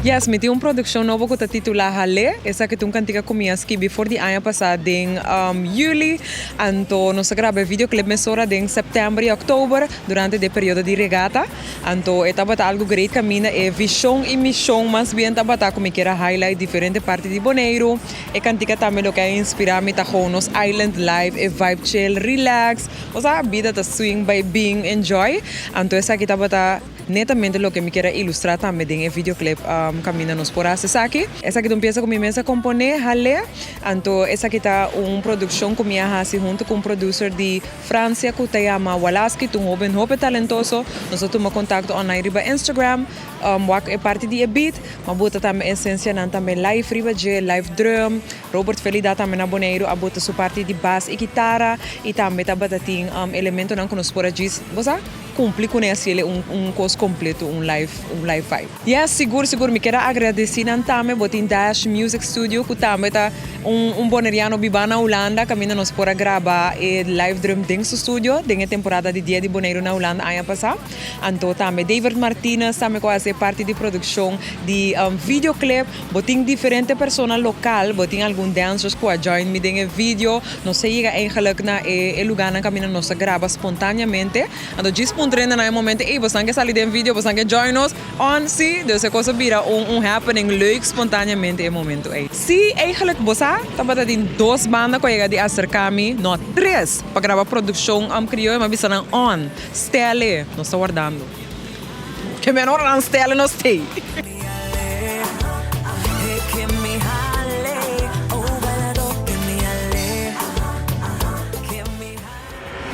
Yes, me tem produção nova que está titulada Hale. Essa que tu cantiga comigo aqui before the ano passado em Juli. Então, nós gravamos videoclip mesora em setembro e outubro durante o período de regata. Então, estava algo great caminho é visão e missão, mas bem estava como que era highlight diferente parte de Bonaire. E cantiga também o que inspira me tá com nos island life, e vibe chill, relax. O sea, a vida tá swing by being enjoy. Então, essa aqui estava netamente lo que me quer ilustrar também em videoclip caminho nos por aqui. Essa aqui empieza com minha mesa componer, Hale. Então, essa aqui tá produção com minha hasi junto com producer de França que se chama Walaski, um jovem talentoso. Nós temos contato online riba Instagram, é parte de beat, mas bota também essência também live riba live drum. Robert Felida também na Bonaire, a bota sua parte de bass e guitarra e também tá bota tem elemento não que nos por agis, você cumpre com esse course completo, live vibe. Yes, seguro me quero agradecer também botin Dash Music Studio que também tá boneriano biba na Holanda, caminho nos por gravar e live drum dentro do estúdio, dentro temporada de dia de Bonaire na Holanda ano passado. Então também David Martinez também com essa parte de produção de videoclip, botin diferente pessoas local, botin algum dancers que join me dentro vídeo, não sei eigenlijk na lugar na caminho nos grava espontaneamente. Então dispondrendo na momento, você que sair dentro vídeo, você que join us on sim, dus coisa vira happening leuk spontaneamente em momento aí. Se eigenlijk você estava de 2 bandas que chega de acercar-me, não 3 para gravar produção criou, mas bisa na on, stelle, nós está guardando. Que menor não stelle não sei.